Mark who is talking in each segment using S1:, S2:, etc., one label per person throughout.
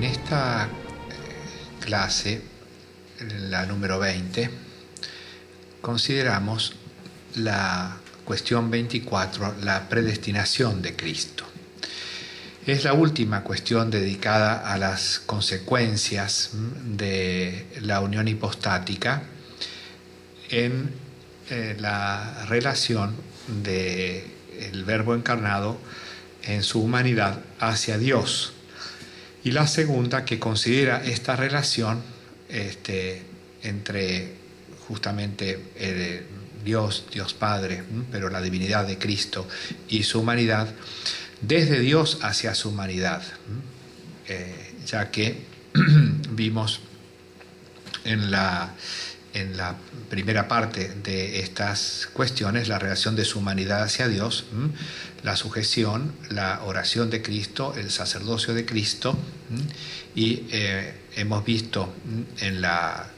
S1: En esta clase, la número 20, consideramos la cuestión 24, la predestinación de Cristo. Es la última cuestión dedicada a las consecuencias de la unión hipostática en la relación del Verbo encarnado en su humanidad hacia Dios. Y la segunda, que considera esta relación entre justamente Dios Padre, pero la divinidad de Cristo y su humanidad, desde Dios hacia su humanidad, ya que vimos en la primera parte de estas cuestiones la relación de su humanidad hacia Dios, la sujeción, la oración de Cristo, el sacerdocio de Cristo, y hemos visto en la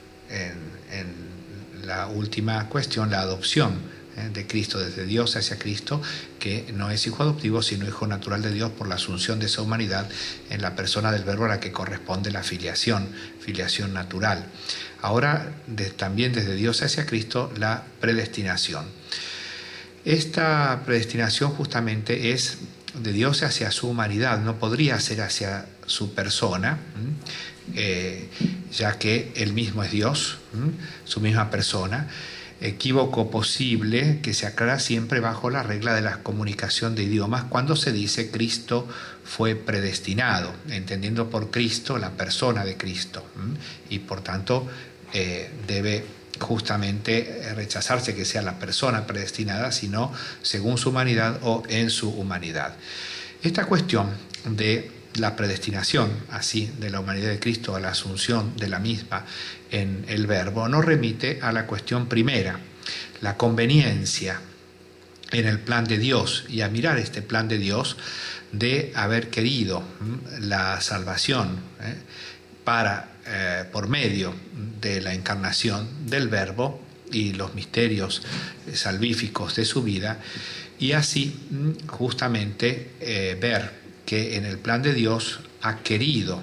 S1: última cuestión la adopción de Cristo desde Dios hacia Cristo, que no es hijo adoptivo sino hijo natural de Dios por la asunción de esa humanidad en la persona del Verbo a la que corresponde la filiación natural. Ahora también desde Dios hacia Cristo la predestinación. Esta predestinación justamente es de Dios hacia su humanidad, no podría ser hacia su persona, ya que Él mismo es Dios, su misma persona. Equívoco posible que se aclara siempre bajo la regla de la comunicación de idiomas cuando se dice Cristo fue predestinado, entendiendo por Cristo la persona de Cristo, y por tanto debe justamente rechazarse que sea la persona predestinada, sino según su humanidad o en su humanidad. Esta cuestión de la predestinación, así, de la humanidad de Cristo a la asunción de la misma en el Verbo, nos remite a la cuestión primera, la conveniencia en el plan de Dios, y a mirar este plan de Dios de haber querido la salvación por medio de la encarnación del Verbo y los misterios salvíficos de su vida, y así justamente ver que en el plan de Dios ha querido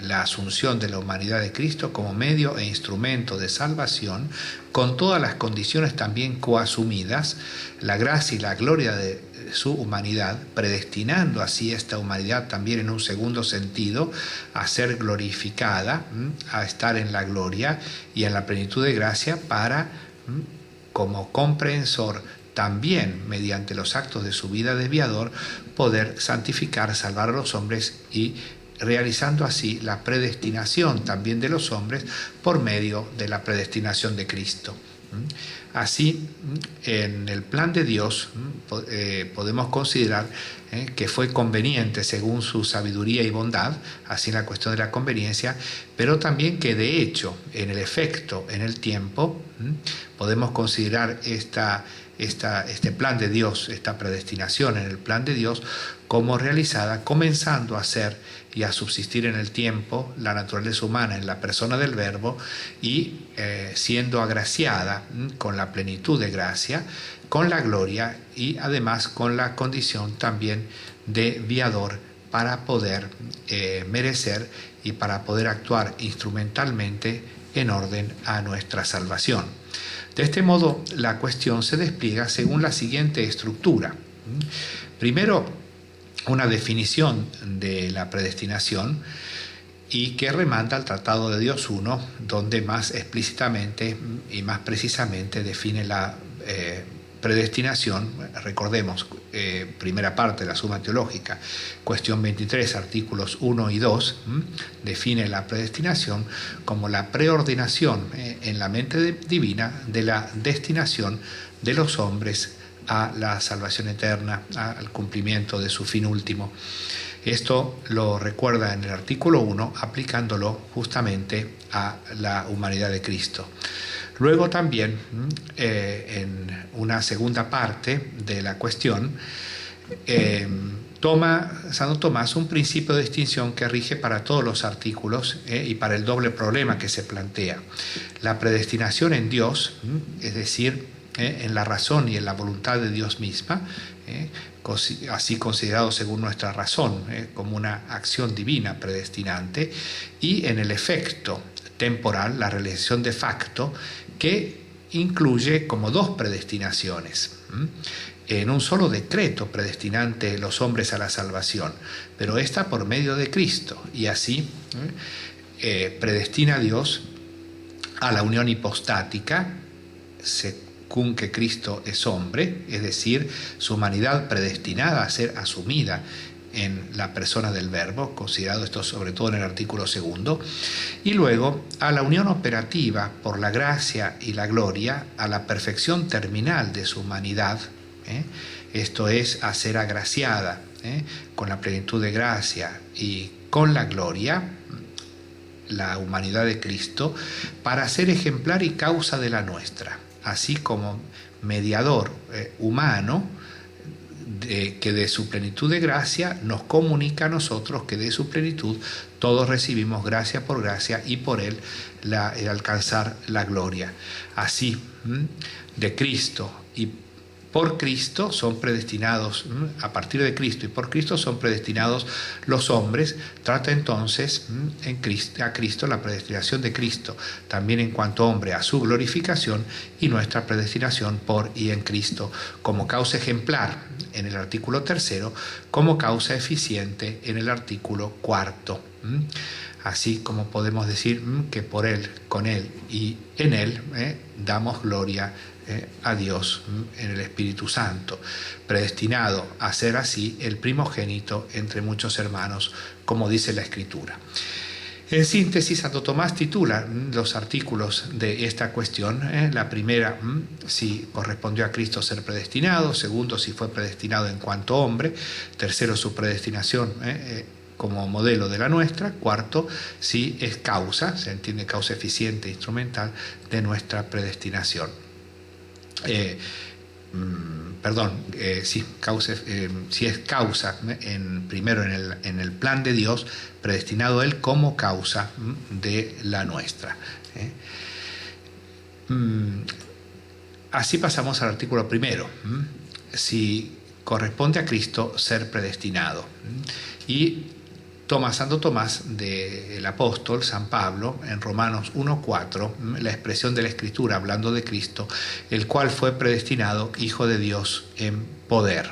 S1: la asunción de la humanidad de Cristo como medio e instrumento de salvación, con todas las condiciones también coasumidas, la gracia y la gloria de su humanidad, predestinando así esta humanidad también en un segundo sentido a ser glorificada, a estar en la gloria y en la plenitud de gracia para, como comprehensor, también mediante los actos de su vida de viador, poder santificar, salvar a los hombres y realizando así la predestinación también de los hombres por medio de la predestinación de Cristo. Así, en el plan de Dios podemos considerar que fue conveniente según su sabiduría y bondad, así en la cuestión de la conveniencia, pero también que de hecho, en el efecto, en el tiempo, podemos considerar este plan de Dios, esta predestinación en el plan de Dios, como realizada, comenzando a ser y a subsistir en el tiempo la naturaleza humana en la persona del Verbo y siendo agraciada con la plenitud de gracia, con la gloria y además con la condición también de viador para poder merecer y para poder actuar instrumentalmente en orden a nuestra salvación. De este modo, la cuestión se despliega según la siguiente estructura. Primero, una definición de la predestinación y que remanda al Tratado de Dios 1, donde más explícitamente y más precisamente define la predestinación. Recordemos, primera parte de la Suma Teológica, cuestión 23, artículos 1 y 2, define la predestinación como la preordenación en la mente divina de la destinación de los hombres a la salvación eterna, al cumplimiento de su fin último. Esto lo recuerda en el artículo 1, aplicándolo justamente a la humanidad de Cristo. Luego también, en una segunda parte de la cuestión, toma Santo Tomás un principio de distinción que rige para todos los artículos y para el doble problema que se plantea. La predestinación en Dios, es decir, en la razón y en la voluntad de Dios misma, así considerado según nuestra razón, como una acción divina predestinante, y en el efecto temporal, la realización de facto, que incluye como dos predestinaciones. En un solo decreto predestinante los hombres a la salvación, pero esta por medio de Cristo, y así predestina a Dios a la unión hipostática, según que Cristo es hombre, es decir, su humanidad predestinada a ser asumida en la persona del Verbo, considerado esto sobre todo en el artículo 2, y luego a la unión operativa por la gracia y la gloria, a la perfección terminal de su humanidad, esto es, a ser agraciada con la plenitud de gracia y con la gloria, la humanidad de Cristo, para ser ejemplar y causa de la nuestra, así como mediador humano, que de su plenitud de gracia nos comunica a nosotros que de su plenitud todos recibimos gracia por gracia y por él el alcanzar la gloria. Así, de Cristo y por Cristo son predestinados, a partir de Cristo y por Cristo son predestinados los hombres. Trata entonces a Cristo, la predestinación de Cristo, también en cuanto hombre, a su glorificación, y nuestra predestinación por y en Cristo, como causa ejemplar en el artículo 3, como causa eficiente en el artículo 4. Así como podemos decir que por Él, con Él y en Él damos gloria a Dios en el Espíritu Santo, predestinado a ser así el primogénito entre muchos hermanos, como dice la Escritura. En síntesis, Santo Tomás titula los artículos de esta cuestión. La primera, si correspondió a Cristo ser predestinado; segundo, si fue predestinado en cuanto hombre; tercero, su predestinación como modelo de la nuestra; cuarto, si es causa, se entiende causa eficiente e instrumental de nuestra predestinación. Si es causa, primero en el plan de Dios, predestinado Él como causa de la nuestra. Así pasamos al artículo 1, si corresponde a Cristo ser predestinado. Y Santo Tomás del apóstol San Pablo, en Romanos 1:4, la expresión de la Escritura hablando de Cristo, el cual fue predestinado Hijo de Dios en poder.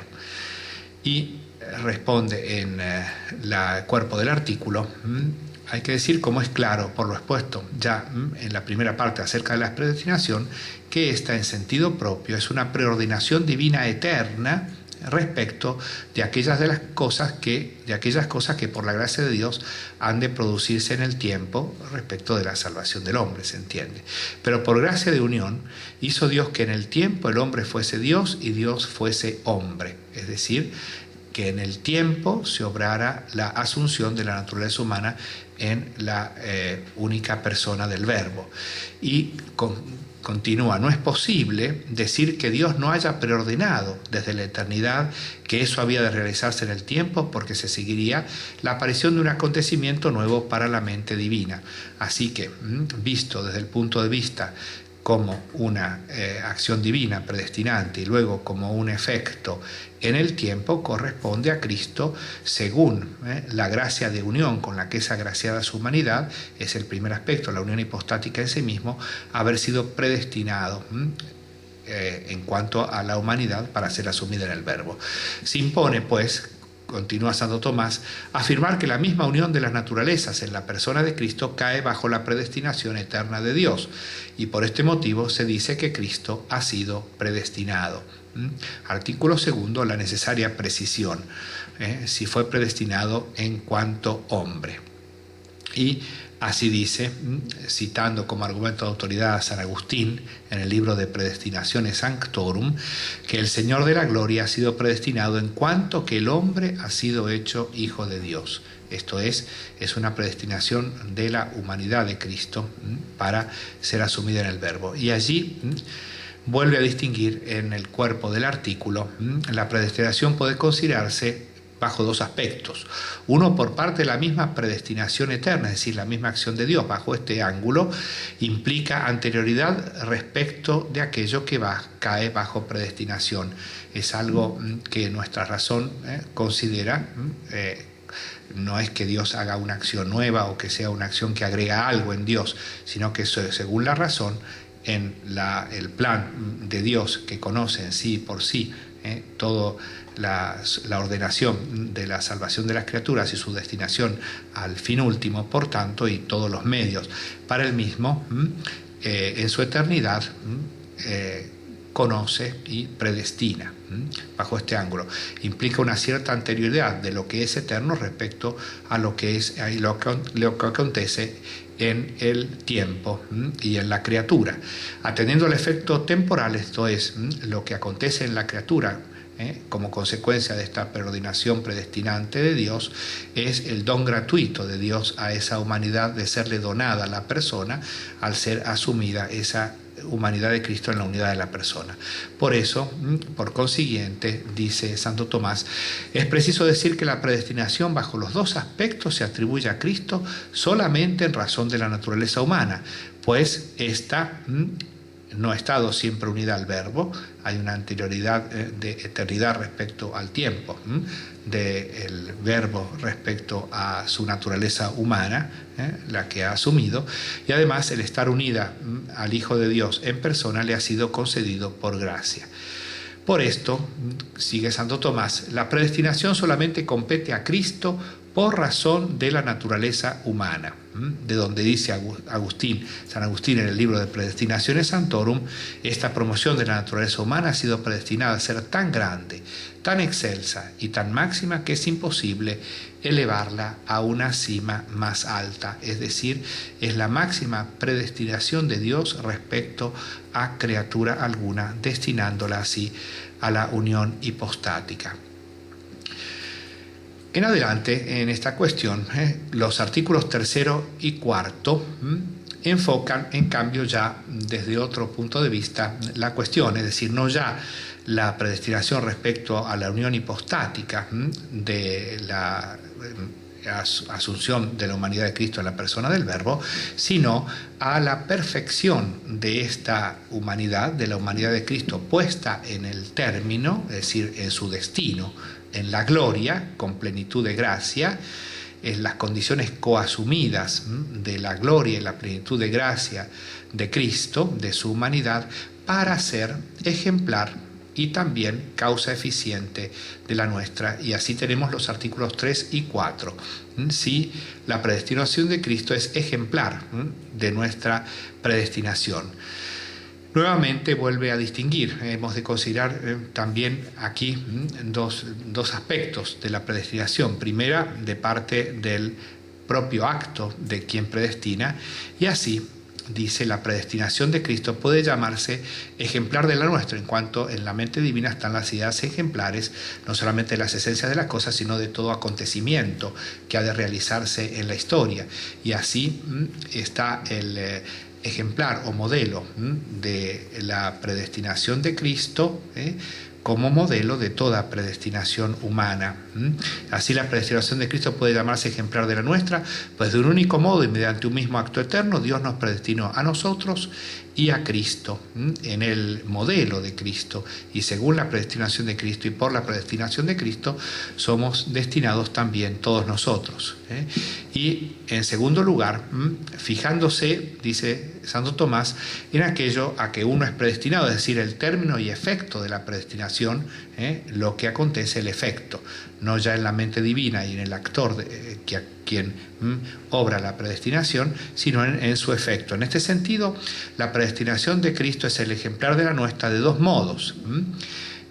S1: Y responde en el cuerpo del artículo. Hay que decir, como es claro por lo expuesto ya en la primera parte acerca de la predestinación, que esta en sentido propio es una preordinación divina eterna respecto de aquellas cosas que por la gracia de Dios han de producirse en el tiempo respecto de la salvación del hombre, se entiende. Pero por gracia de unión hizo Dios que en el tiempo el hombre fuese Dios y Dios fuese hombre, es decir, que en el tiempo se obrara la asunción de la naturaleza humana en la única persona del Verbo. Y continúa, no es posible decir que Dios no haya preordenado desde la eternidad que eso había de realizarse en el tiempo, porque se seguiría la aparición de un acontecimiento nuevo para la mente divina. Así que, visto desde el punto de vista como una acción divina predestinante y luego como un efecto en el tiempo, corresponde a Cristo según la gracia de unión con la que es agraciada su humanidad, es el primer aspecto, la unión hipostática en sí mismo, haber sido predestinado en cuanto a la humanidad para ser asumida en el Verbo. Se impone, pues, continúa Santo Tomás, afirmar que la misma unión de las naturalezas en la persona de Cristo cae bajo la predestinación eterna de Dios, y por este motivo se dice que Cristo ha sido predestinado. Artículo 2, la necesaria precisión, si fue predestinado en cuanto hombre. Y así dice, citando como argumento de autoridad a San Agustín en el libro de Predestinaciones Sanctorum, que el Señor de la Gloria ha sido predestinado en cuanto que el hombre ha sido hecho hijo de Dios. Esto es una predestinación de la humanidad de Cristo para ser asumida en el Verbo. Y allí vuelve a distinguir en el cuerpo del artículo, la predestinación puede considerarse bajo dos aspectos. Uno, por parte de la misma predestinación eterna, es decir, la misma acción de Dios bajo este ángulo, implica anterioridad respecto de aquello que cae bajo predestinación. Es algo que nuestra razón considera, no es que Dios haga una acción nueva o que sea una acción que agrega algo en Dios, sino que según la razón, en el plan de Dios que conoce en sí por sí todo la ordenación de la salvación de las criaturas y su destinación al fin último, por tanto, y todos los medios para el mismo, en su eternidad conoce y predestina. Bajo este ángulo implica una cierta anterioridad de lo que es eterno respecto a lo que es lo que acontece en el tiempo y en la criatura, atendiendo al efecto temporal, esto es, lo que acontece en la criatura como consecuencia de esta preordinación predestinante de Dios, es el don gratuito de Dios a esa humanidad de serle donada a la persona al ser asumida esa humanidad de Cristo en la unidad de la persona. Por eso, por consiguiente, dice Santo Tomás, es preciso decir que la predestinación bajo los dos aspectos se atribuye a Cristo solamente en razón de la naturaleza humana, pues esta no ha estado siempre unida al Verbo, hay una anterioridad de eternidad respecto al tiempo, del Verbo respecto a su naturaleza humana, la que ha asumido, y además el estar unida al Hijo de Dios en persona le ha sido concedido por gracia. Por esto, sigue Santo Tomás, la predestinación solamente compete a Cristo por razón de la naturaleza humana, de donde dice San Agustín en el libro de Predestinaciones Sanctorum, esta promoción de la naturaleza humana ha sido predestinada a ser tan grande, tan excelsa y tan máxima que es imposible elevarla a una cima más alta, es decir, es la máxima predestinación de Dios respecto a criatura alguna, destinándola así a la unión hipostática. En adelante, en esta cuestión, los artículos 3 y 4 enfocan, en cambio, ya desde otro punto de vista la cuestión, es decir, no ya la predestinación respecto a la unión hipostática de la asunción de la humanidad de Cristo en la persona del Verbo, sino a la perfección de esta humanidad, de la humanidad de Cristo puesta en el término, es decir, en su destino, en la gloria, con plenitud de gracia, en las condiciones coasumidas de la gloria y la plenitud de gracia de Cristo, de su humanidad, para ser ejemplar y también causa eficiente de la nuestra. Y así tenemos los artículos 3 y 4. Si la predestinación de Cristo es ejemplar de nuestra predestinación. Nuevamente vuelve a distinguir, hemos de considerar también aquí dos aspectos de la predestinación. Primera, de parte del propio acto de quien predestina, y así, dice, la predestinación de Cristo puede llamarse ejemplar de la nuestra, en cuanto en la mente divina están las ideas ejemplares, no solamente de las esencias de las cosas, sino de todo acontecimiento que ha de realizarse en la historia. Y así está el ejemplar o modelo de la predestinación de Cristo como modelo de toda predestinación humana. Así la predestinación de Cristo puede llamarse ejemplar de la nuestra, pues de un único modo y mediante un mismo acto eterno Dios nos predestinó a nosotros y a Cristo, en el modelo de Cristo, y según la predestinación de Cristo y por la predestinación de Cristo somos destinados también todos nosotros. Y en segundo lugar, fijándose, dice Santo Tomás, en aquello a que uno es predestinado, es decir, el término y efecto de la predestinación, lo que acontece, el efecto, no ya en la mente divina y en el actor quien obra la predestinación, sino en su efecto. En este sentido, la predestinación de Cristo es el ejemplar de la nuestra de dos modos.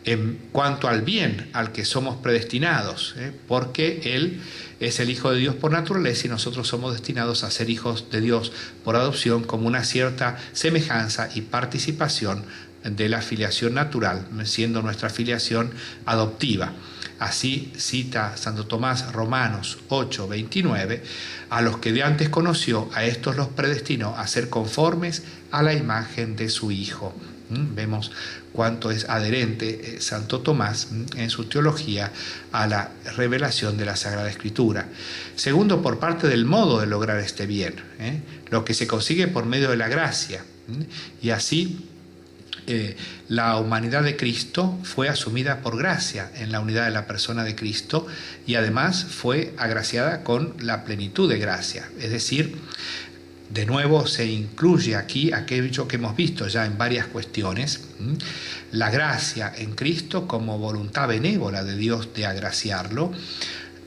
S1: En cuanto al bien al que somos predestinados, porque Él es el Hijo de Dios por naturaleza y nosotros somos destinados a ser hijos de Dios por adopción, como una cierta semejanza y participación de la filiación natural, siendo nuestra filiación adoptiva. Así cita Santo Tomás Romanos 8:29, a los que de antes conoció, a estos los predestinó a ser conformes a la imagen de su Hijo. Vemos cuánto es adherente Santo Tomás en su teología a la revelación de la Sagrada Escritura. Segundo, por parte del modo de lograr este bien, lo que se consigue por medio de la gracia. Y así la humanidad de Cristo fue asumida por gracia en la unidad de la persona de Cristo y además fue agraciada con la plenitud de gracia. Es decir, de nuevo se incluye aquí aquello que hemos visto ya en varias cuestiones, la gracia en Cristo como voluntad benévola de Dios de agraciarlo,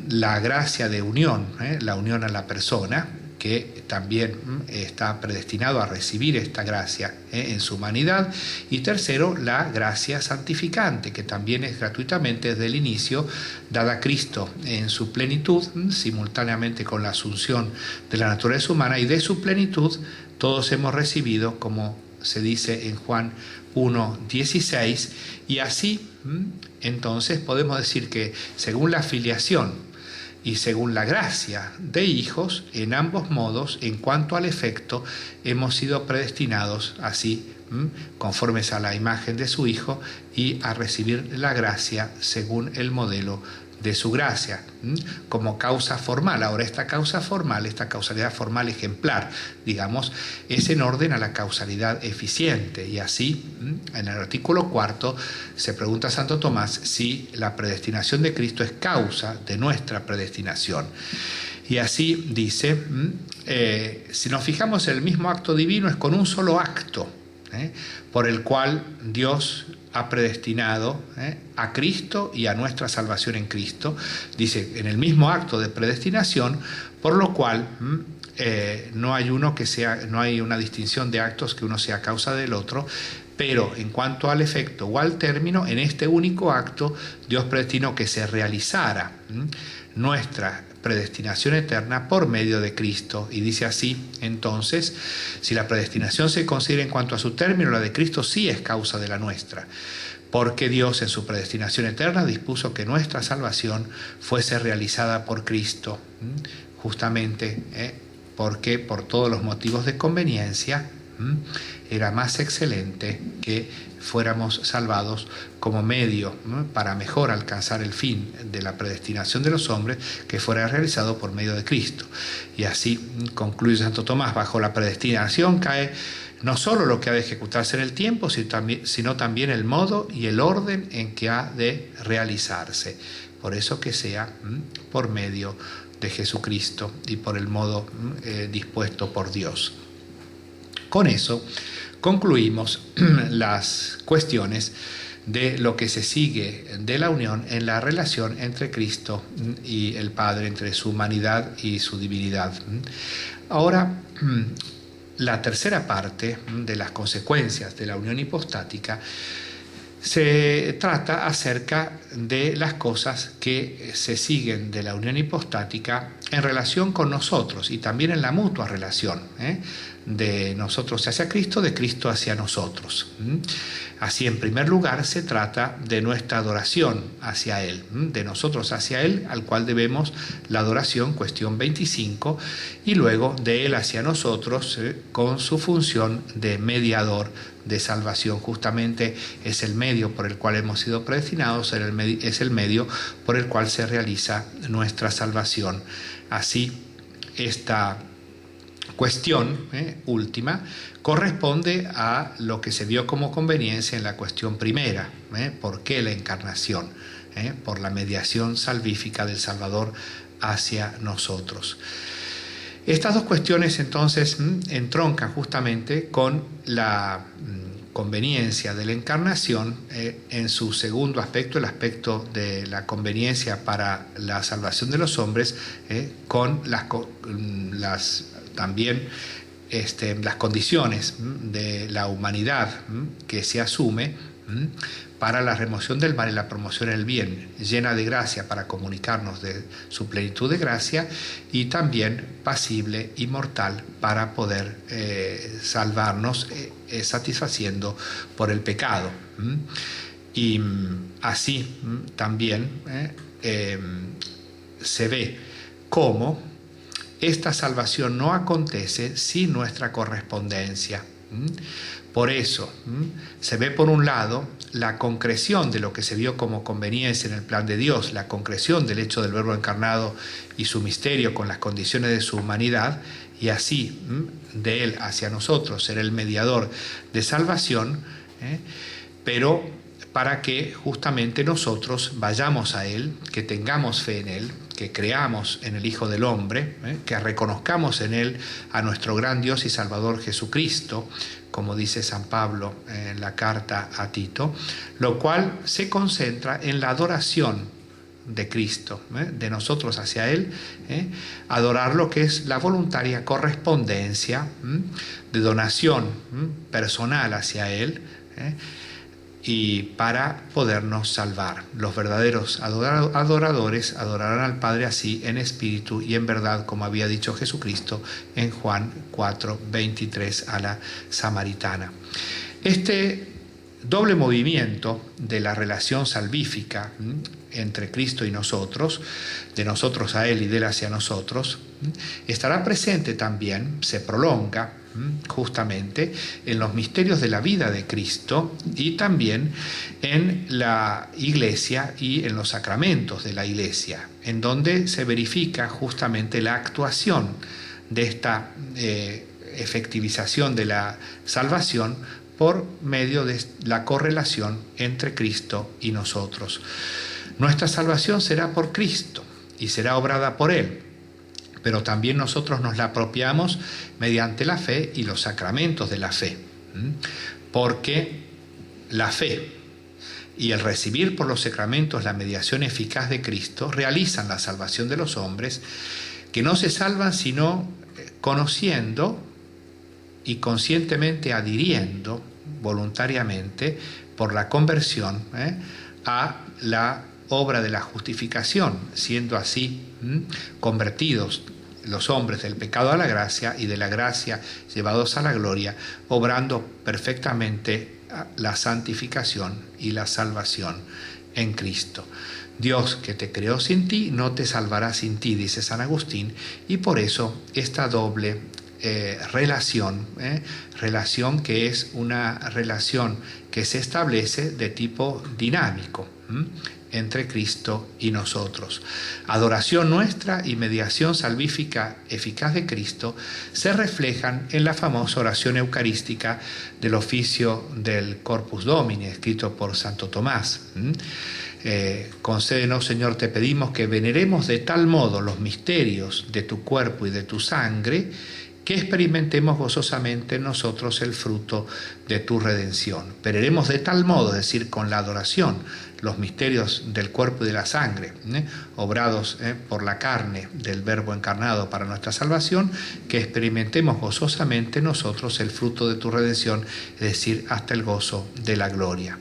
S1: la gracia de unión, la unión a la persona, que también está predestinado a recibir esta gracia en su humanidad, y tercero, la gracia santificante, que también es gratuitamente desde el inicio dada a Cristo en su plenitud, simultáneamente con la asunción de la naturaleza humana, y de su plenitud todos hemos recibido, como se dice en Juan 1:16, y así entonces podemos decir que según la filiación y según la gracia de hijos, en ambos modos, en cuanto al efecto, hemos sido predestinados así, conformes a la imagen de su Hijo, y a recibir la gracia según el modelo de su gracia, como causa formal. Ahora, esta causa formal, esta causalidad formal ejemplar, digamos, es en orden a la causalidad eficiente. Y así, en el artículo 4, se pregunta a Santo Tomás si la predestinación de Cristo es causa de nuestra predestinación. Y así dice, si nos fijamos, el mismo acto divino es con un solo acto, por el cual Dios ha predestinado a Cristo y a nuestra salvación en Cristo. Dice, en el mismo acto de predestinación, por lo cual no hay no hay una distinción de actos que uno sea causa del otro, pero en cuanto al efecto o al término, en este único acto Dios predestinó que se realizara nuestra predestinación eterna por medio de Cristo. Y dice así, entonces, si la predestinación se considera en cuanto a su término, la de Cristo sí es causa de la nuestra, porque Dios en su predestinación eterna dispuso que nuestra salvación fuese realizada por Cristo, justamente porque por todos los motivos de conveniencia era más excelente que fuéramos salvados como medio para mejor alcanzar el fin de la predestinación de los hombres, que fuera realizado por medio de Cristo. Y así concluye Santo Tomás: bajo la predestinación cae no solo lo que ha de ejecutarse en el tiempo, sino también el modo y el orden en que ha de realizarse. Por eso que sea por medio de Jesucristo y por el modo dispuesto por Dios. Con eso concluimos las cuestiones de lo que se sigue de la unión en la relación entre Cristo y el Padre, entre su humanidad y su divinidad. Ahora, la tercera parte de las consecuencias de la unión hipostática se trata acerca de las cosas que se siguen de la unión hipostática en relación con nosotros y también en la mutua relación, de nosotros hacia Cristo, de Cristo hacia nosotros. Así, en primer lugar, se trata de nuestra adoración hacia Él, de nosotros hacia Él, al cual debemos la adoración, cuestión 25, y luego de Él hacia nosotros, con su función de mediador de salvación. Justamente es el medio por el cual hemos sido predestinados, es el medio por el cual se realiza nuestra salvación. Así, esta cuestión última corresponde a lo que se vio como conveniencia en la cuestión primera. ¿Por qué la encarnación? Por la mediación salvífica del Salvador hacia nosotros. Estas dos cuestiones entonces entroncan justamente con la conveniencia de la encarnación en su segundo aspecto, el aspecto de la conveniencia para la salvación de los hombres, con también las condiciones de la humanidad que se asume para la remoción del mal y la promoción del bien, llena de gracia para comunicarnos de su plenitud de gracia, y también pasible y mortal para poder salvarnos satisfaciendo por el pecado. Y así también se ve cómo esta salvación no acontece sin nuestra correspondencia. Por eso se ve por un lado la concreción de lo que se vio como conveniencia en el plan de Dios, la concreción del hecho del Verbo encarnado y su misterio con las condiciones de su humanidad, y así de Él hacia nosotros ser el mediador de salvación, pero para que justamente nosotros vayamos a Él, que tengamos fe en Él, que creamos en el Hijo del Hombre, que reconozcamos en Él a nuestro gran Dios y Salvador Jesucristo, como dice San Pablo en la carta a Tito, lo cual se concentra en la adoración de Cristo, de nosotros hacia Él, adorar lo que es la voluntaria correspondencia de donación personal hacia Él, y para podernos salvar. Los verdaderos adoradores adorarán al Padre así en espíritu y en verdad, como había dicho Jesucristo en Juan 4:23 a la samaritana. Este doble movimiento de la relación salvífica entre Cristo y nosotros, de nosotros a Él y de Él hacia nosotros, estará presente también, se prolonga justamente en los misterios de la vida de Cristo y también en la Iglesia y en los sacramentos de la Iglesia, en donde se verifica justamente la actuación de esta efectivización de la salvación por medio de la correlación entre Cristo y nosotros. Nuestra salvación será por Cristo y será obrada por Él, pero también nosotros nos la apropiamos mediante la fe y los sacramentos de la fe, porque la fe y el recibir por los sacramentos la mediación eficaz de Cristo realizan la salvación de los hombres, que no se salvan sino conociendo y conscientemente adhiriendo voluntariamente por la conversión a la obra de la justificación, siendo así convertidos los hombres del pecado a la gracia y de la gracia llevados a la gloria, obrando perfectamente la santificación y la salvación en Cristo. Dios que te creó sin ti, no te salvará sin ti, dice San Agustín, y por eso esta doble relación que es una relación que se establece de tipo dinámico entre Cristo y nosotros. Adoración nuestra y mediación salvífica eficaz de Cristo se reflejan en la famosa oración eucarística del oficio del Corpus Domini, escrito por Santo Tomás. Concédenos, Señor, te pedimos que veneremos de tal modo los misterios de tu cuerpo y de tu sangre, que experimentemos gozosamente en nosotros el fruto de tu redención. Veneremos de tal modo, es decir, con la adoración, los misterios del cuerpo y de la sangre, obrados por la carne del Verbo encarnado para nuestra salvación, que experimentemos gozosamente en nosotros el fruto de tu redención, es decir, hasta el gozo de la gloria.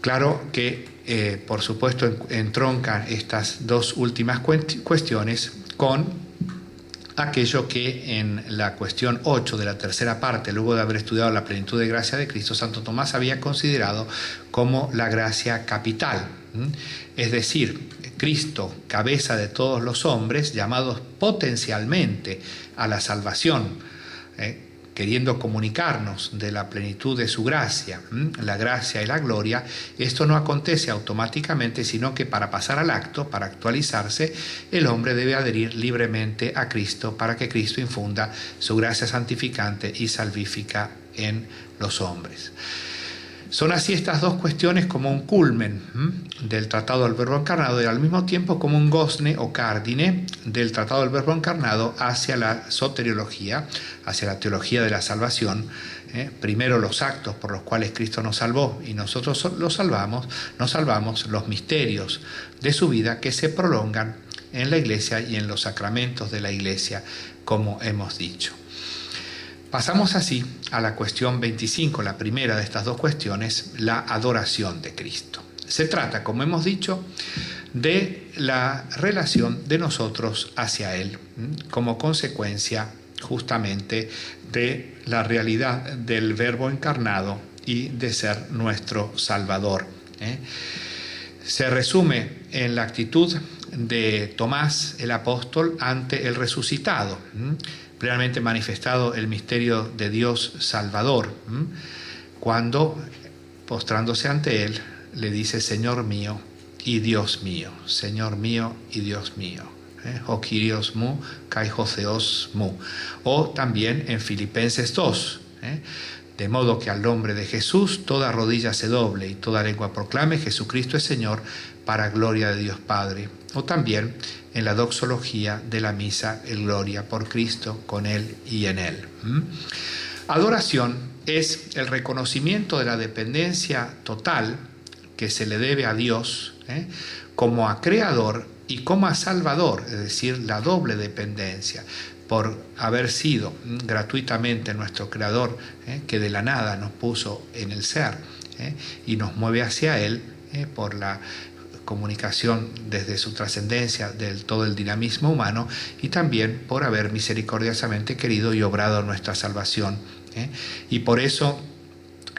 S1: Claro que, por supuesto, entroncan estas dos últimas cuestiones con aquello que en la cuestión 8 de la tercera parte, luego de haber estudiado la plenitud de gracia de Cristo, Santo Tomás había considerado como la gracia capital, es decir, Cristo, cabeza de todos los hombres, llamados potencialmente a la salvación, queriendo comunicarnos de la plenitud de su gracia, la gracia y la gloria. Esto no acontece automáticamente, sino que para pasar al acto, para actualizarse, el hombre debe adherir libremente a Cristo para que Cristo infunda su gracia santificante y salvífica en los hombres. Son así estas dos cuestiones como un culmen del Tratado del Verbo Encarnado y al mismo tiempo como un gozne o cárdine del Tratado del Verbo Encarnado hacia la soteriología, hacia la teología de la salvación. Primero los actos por los cuales Cristo nos salvó y nosotros nos salvamos los misterios de su vida que se prolongan en la Iglesia y en los sacramentos de la Iglesia, como hemos dicho. Pasamos así a la cuestión 25, la primera de estas dos cuestiones, la adoración de Cristo. Se trata, como hemos dicho, de la relación de nosotros hacia Él, como consecuencia justamente de la realidad del Verbo encarnado y de ser nuestro Salvador. Se resume en la actitud de Tomás el apóstol ante el resucitado. plenamente manifestado el misterio de Dios Salvador, cuando, postrándose ante Él, le dice: Señor mío y Dios mío, Señor mío y Dios mío. O Kyrios mu, kai Joseos mu. O también en Filipenses 2, de modo que al nombre de Jesús toda rodilla se doble y toda lengua proclame: Jesucristo es Señor, para gloria de Dios Padre. O también en la doxología de la misa, el gloria por Cristo, con Él y en Él. Adoración es el reconocimiento de la dependencia total que se le debe a Dios, como a Creador y como a Salvador, es decir, la doble dependencia, por haber sido gratuitamente nuestro Creador, que de la nada nos puso en el ser, y nos mueve hacia Él, por la comunicación desde su trascendencia del todo el dinamismo humano, y también por haber misericordiosamente querido y obrado nuestra salvación. Y por eso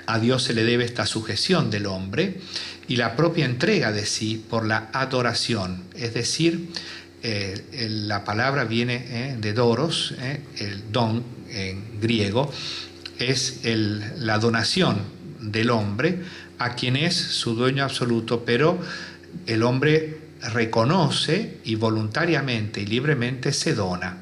S1: a Dios se le debe esta sujeción del hombre y la propia entrega de sí por la adoración, es decir, la palabra viene de doros, el don en griego es la donación del hombre a quien es su dueño absoluto, pero el hombre reconoce y voluntariamente y libremente se dona.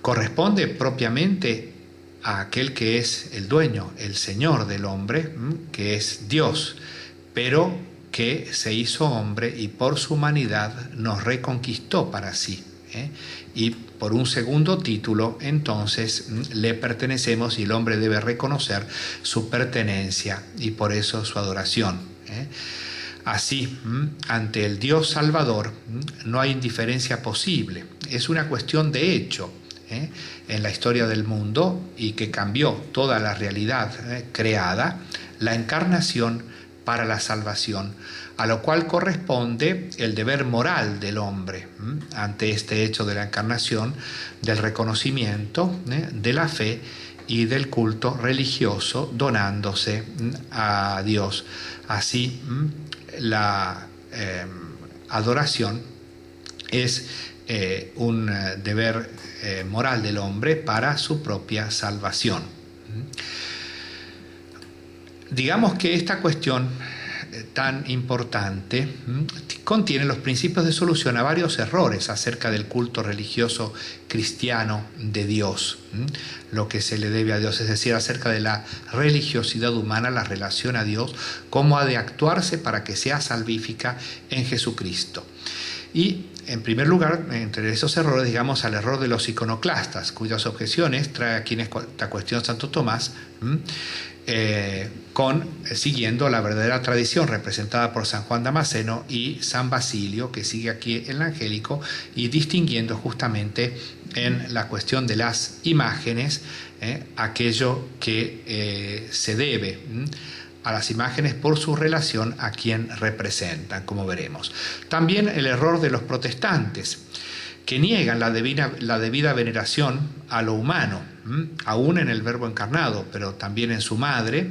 S1: Corresponde propiamente a aquel que es el dueño, el Señor del hombre, que es Dios, pero que se hizo hombre y por su humanidad nos reconquistó para sí. Y por un segundo título, entonces, le pertenecemos y el hombre debe reconocer su pertenencia y por eso su adoración. Así, ante el Dios Salvador no hay indiferencia posible, es una cuestión de hecho en la historia del mundo y que cambió toda la realidad creada, la encarnación para la salvación, a lo cual corresponde el deber moral del hombre ante este hecho de la encarnación, del reconocimiento, de la fe y del culto religioso, donándose a Dios. Así, la adoración es un deber moral del hombre para su propia salvación. Digamos que esta cuestión tan importante contiene los principios de solución a varios errores acerca del culto religioso cristiano de Dios, lo que se le debe a Dios, es decir, acerca de la religiosidad humana, la relación a Dios, cómo ha de actuarse para que sea salvífica en Jesucristo. Y en primer lugar, entre esos errores, digamos, al error de los iconoclastas, cuyas objeciones trae aquí en esta cuestión Santo Tomás, siguiendo la verdadera tradición representada por San Juan Damasceno y San Basilio, que sigue aquí el angélico, y distinguiendo justamente en la cuestión de las imágenes aquello que se debe a las imágenes por su relación a quien representan, como veremos. También el error de los protestantes, que niegan la debida veneración a lo humano, aún en el Verbo encarnado, pero también en su madre,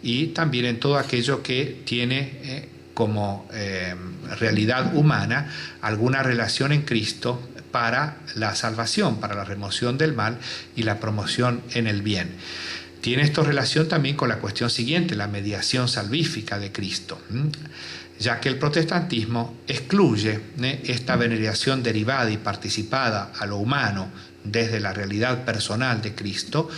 S1: y también en todo aquello que tiene como realidad humana alguna relación en Cristo para la salvación, para la remoción del mal y la promoción en el bien. Tiene esto relación también con la cuestión siguiente, la mediación salvífica de Cristo, ya que el protestantismo excluye esta veneración derivada y participada a lo humano desde la realidad personal de Cristo,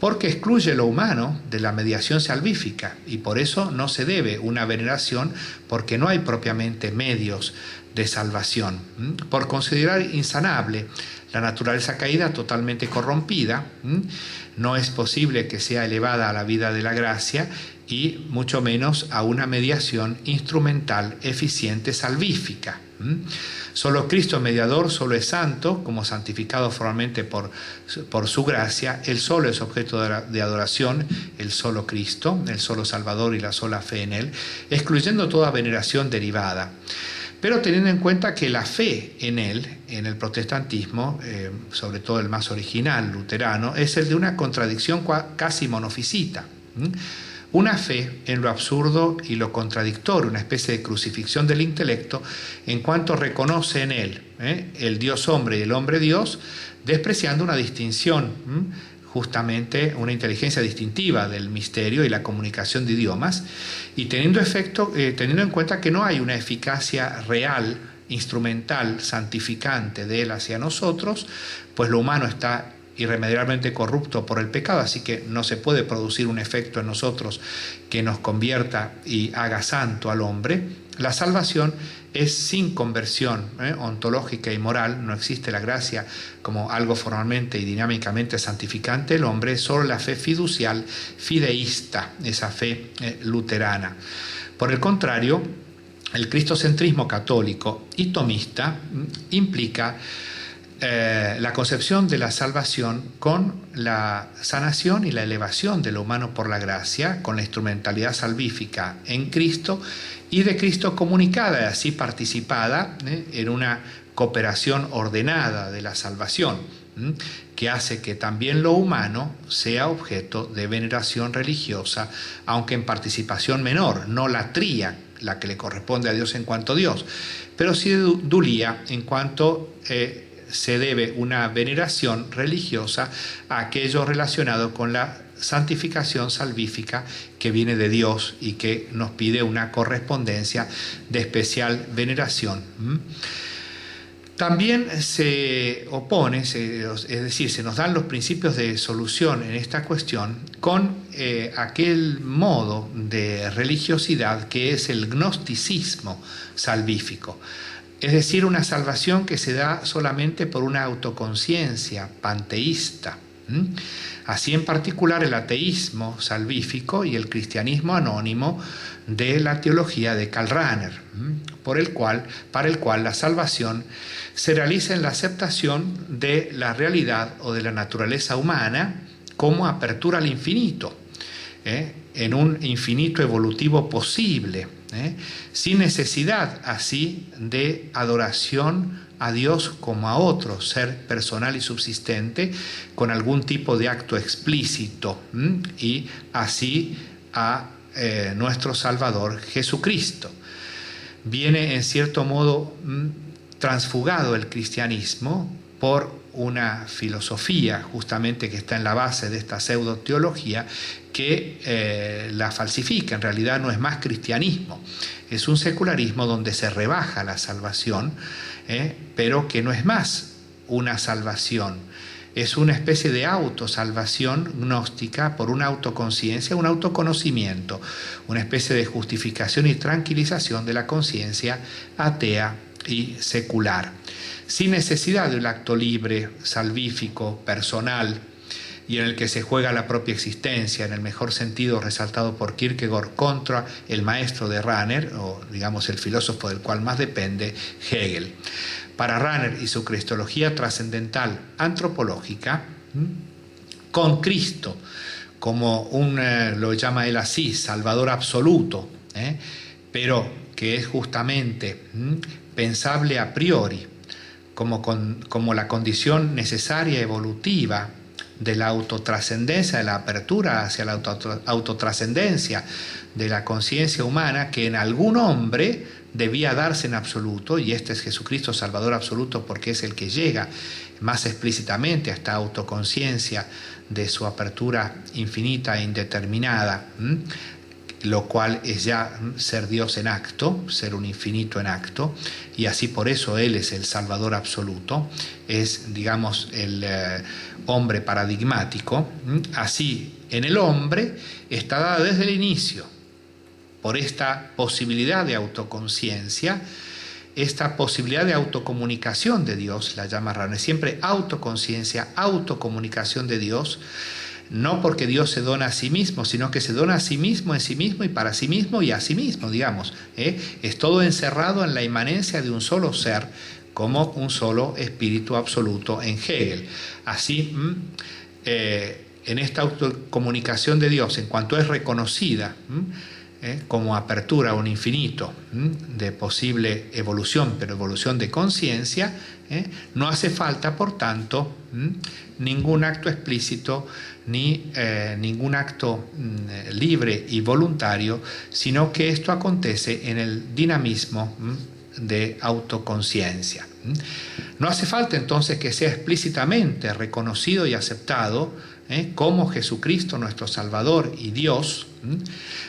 S1: porque excluye lo humano de la mediación salvífica y por eso no se debe una veneración, porque no hay propiamente medios de salvación, por considerar insanable la naturaleza caída totalmente corrompida, no es posible que sea elevada a la vida de la gracia y mucho menos a una mediación instrumental, eficiente, salvífica. Solo Cristo mediador, solo es santo, como santificado formalmente por su gracia, Él solo es objeto de adoración, el solo Cristo, el solo Salvador y la sola fe en Él, excluyendo toda veneración derivada. Pero teniendo en cuenta que la fe en Él, en el protestantismo, sobre todo el más original, luterano, es el de una contradicción casi monofisita. una fe en lo absurdo y lo contradictorio, una especie de crucifixión del intelecto en cuanto reconoce en él el Dios hombre y el hombre Dios, despreciando una distinción, justamente una inteligencia distintiva del misterio y la comunicación de idiomas, y teniendo en cuenta que no hay una eficacia real, instrumental, santificante de él hacia nosotros, pues lo humano está irremediablemente corrupto por el pecado, así que no se puede producir un efecto en nosotros que nos convierta y haga santo al hombre. La salvación es sin conversión ontológica y moral, no existe la gracia como algo formalmente y dinámicamente santificante del hombre, es solo la fe fiducial, fideísta, esa fe luterana. Por el contrario, el cristocentrismo católico y tomista implica la concepción de la salvación con la sanación y la elevación de lo humano por la gracia, con la instrumentalidad salvífica en Cristo y de Cristo comunicada y así participada en una cooperación ordenada de la salvación, que hace que también lo humano sea objeto de veneración religiosa, aunque en participación menor, no latría, la que le corresponde a Dios en cuanto a Dios, pero sí dulía en cuanto se debe una veneración religiosa a aquello relacionado con la santificación salvífica que viene de Dios y que nos pide una correspondencia de especial veneración. También se opone, es decir, se nos dan los principios de solución en esta cuestión con aquel modo de religiosidad que es el gnosticismo salvífico. Es decir, una salvación que se da solamente por una autoconciencia panteísta. Así en particular el ateísmo salvífico y el cristianismo anónimo de la teología de Karl Rahner, para el cual la salvación se realiza en la aceptación de la realidad o de la naturaleza humana como apertura al infinito, en un infinito evolutivo posible, sin necesidad así de adoración a Dios como a otro ser personal y subsistente con algún tipo de acto explícito, y así a nuestro Salvador Jesucristo. Viene en cierto modo transfugado el cristianismo por una filosofía justamente que está en la base de esta pseudo-teología que la falsifica. En realidad no es más cristianismo, es un secularismo donde se rebaja la salvación, pero que no es más una salvación, es una especie de autosalvación gnóstica por una autoconciencia, un autoconocimiento, una especie de justificación y tranquilización de la conciencia atea y secular, sin necesidad de un acto libre, salvífico, personal, y en el que se juega la propia existencia, en el mejor sentido resaltado por Kierkegaard contra el maestro de Rahner, o digamos el filósofo del cual más depende, Hegel. Para Rahner y su cristología trascendental antropológica, con Cristo como lo llama él así, Salvador absoluto, pero que es justamente pensable a priori, como la condición necesaria evolutiva de la autotrascendencia, de la apertura hacia la autotrascendencia de la conciencia humana que en algún hombre debía darse en absoluto, y este es Jesucristo Salvador absoluto porque es el que llega más explícitamente a esta autoconciencia de su apertura infinita e indeterminada, lo cual es ya ser Dios en acto, ser un infinito en acto, y así por eso Él es el Salvador absoluto, es, digamos, el hombre paradigmático. Así, en el hombre está dada desde el inicio, por esta posibilidad de autoconciencia, esta posibilidad de autocomunicación de Dios, la llama Rahner, siempre autoconciencia, autocomunicación de Dios, no porque Dios se dona a sí mismo, sino que se dona a sí mismo, en sí mismo y para sí mismo y a sí mismo, digamos. Es todo encerrado en la inmanencia de un solo ser, como un solo espíritu absoluto en Hegel. Así, en esta autocomunicación de Dios, en cuanto es reconocida como apertura a un infinito de posible evolución, pero evolución de conciencia, no hace falta, por tanto, ningún acto explícito ni ningún acto libre y voluntario, sino que esto acontece en el dinamismo de autoconciencia. No hace falta entonces que sea explícitamente reconocido y aceptado como Jesucristo nuestro Salvador y Dios.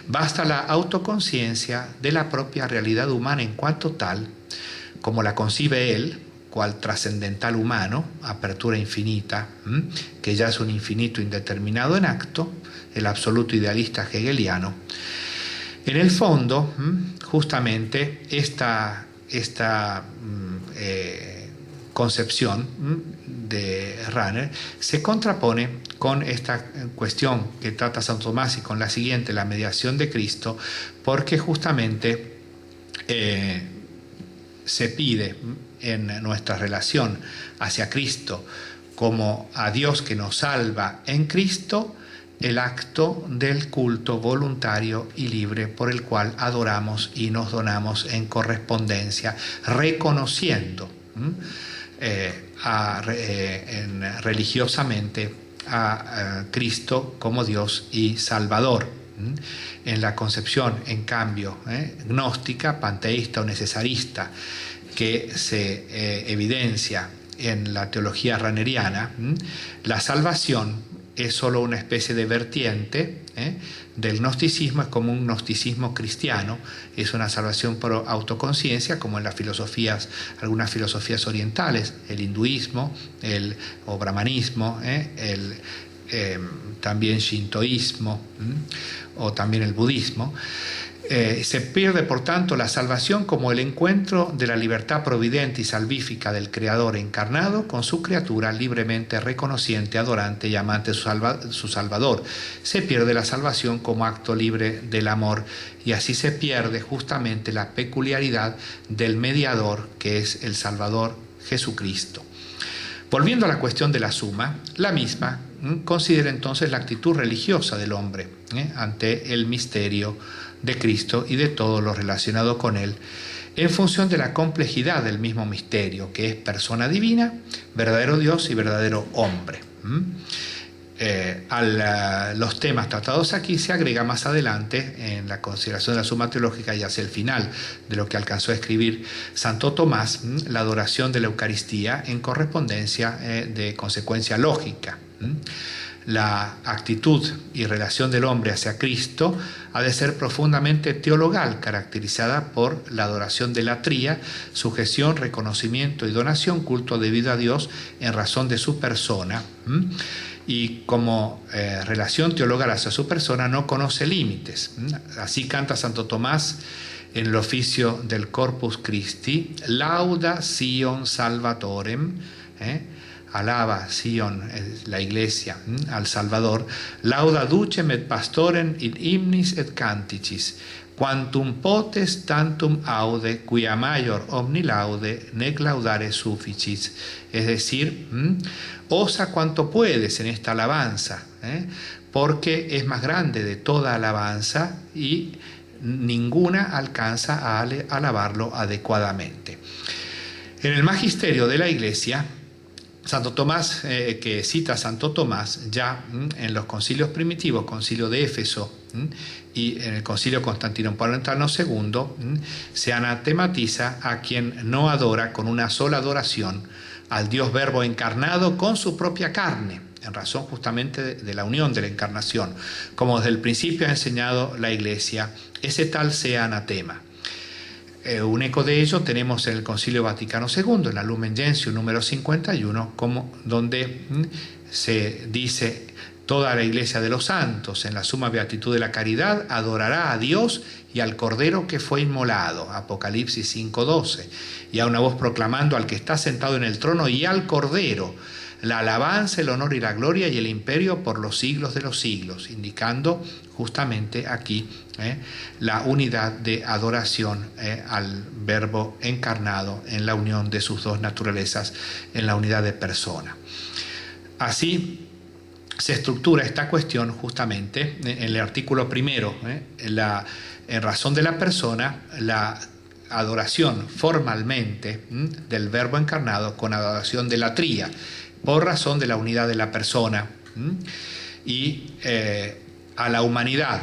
S1: Basta la autoconciencia de la propia realidad humana en cuanto tal, como la concibe Él, cual trascendental humano, apertura infinita, que ya es un infinito indeterminado en acto, el absoluto idealista hegeliano. En el fondo, justamente esta concepción de Rahner se contrapone con esta cuestión que trata Santo Tomás y con la siguiente, la mediación de Cristo, porque justamente se pide en nuestra relación hacia Cristo como a Dios que nos salva en Cristo el acto del culto voluntario y libre por el cual adoramos y nos donamos en correspondencia, reconociendo religiosamente a Cristo como Dios y Salvador. En la concepción, en cambio, gnóstica, panteísta o necesarista, que se evidencia en la teología rahneriana, la salvación es solo una especie de vertiente del gnosticismo, es como un gnosticismo cristiano, es una salvación por autoconciencia, como en las filosofías, algunas filosofías orientales, el hinduismo, o brahmanismo, también shintoísmo, o también el budismo. Se pierde, por tanto, la salvación como el encuentro de la libertad providente y salvífica del Creador encarnado con su criatura libremente reconociente, adorante y amante de su Salvador. Se pierde la salvación como acto libre del amor, y así se pierde justamente la peculiaridad del mediador, que es el Salvador Jesucristo. Volviendo a la cuestión de la suma, la misma considera entonces la actitud religiosa del hombre ante el misterio de Cristo y de todo lo relacionado con él, en función de la complejidad del mismo misterio, que es persona divina, verdadero Dios y verdadero hombre. A los temas tratados aquí se agrega más adelante, en la consideración de la suma teológica y hacia el final de lo que alcanzó a escribir Santo Tomás, la adoración de la Eucaristía en correspondencia de consecuencia lógica. La actitud y relación del hombre hacia Cristo ha de ser profundamente teologal, caracterizada por la adoración de la tría, sujeción, reconocimiento y donación, culto debido a Dios en razón de su persona. Y como relación teologal hacia su persona no conoce límites. Así canta Santo Tomás en el oficio del Corpus Christi: Lauda Sion Salvatorem, alaba Sion, la iglesia, al Salvador. Lauda ducem et pastorem in hymnis et canticis, quantum potes tantum aude, quia maior omni laude nec laudare sufficis. Es decir, osa cuanto puedes en esta alabanza, porque es más grande de toda alabanza y ninguna alcanza a alabarlo adecuadamente. En el magisterio de la Iglesia, Santo Tomás, que cita a Santo Tomás ya en los concilios primitivos, concilio de Éfeso y en el concilio Constantinopolitano II, se anatematiza a quien no adora con una sola adoración al Dios Verbo encarnado con su propia carne, en razón justamente de la unión de la encarnación, como desde el principio ha enseñado la Iglesia. Ese tal sea anatema. Un eco de ello tenemos en el Concilio Vaticano II, en la Lumen Gentium número 51, donde se dice: toda la Iglesia de los santos, en la suma beatitud de la caridad, adorará a Dios y al Cordero que fue inmolado, Apocalipsis 5:12, y a una voz proclamando al que está sentado en el trono y al Cordero la alabanza, el honor y la gloria y el imperio por los siglos de los siglos, indicando justamente aquí la unidad de adoración al Verbo encarnado en la unión de sus dos naturalezas, en la unidad de persona. Así, se estructura esta cuestión justamente en el artículo primero, en razón de la persona, la adoración formalmente del Verbo encarnado con adoración de la tría, por razón de la unidad de la persona, y a la humanidad,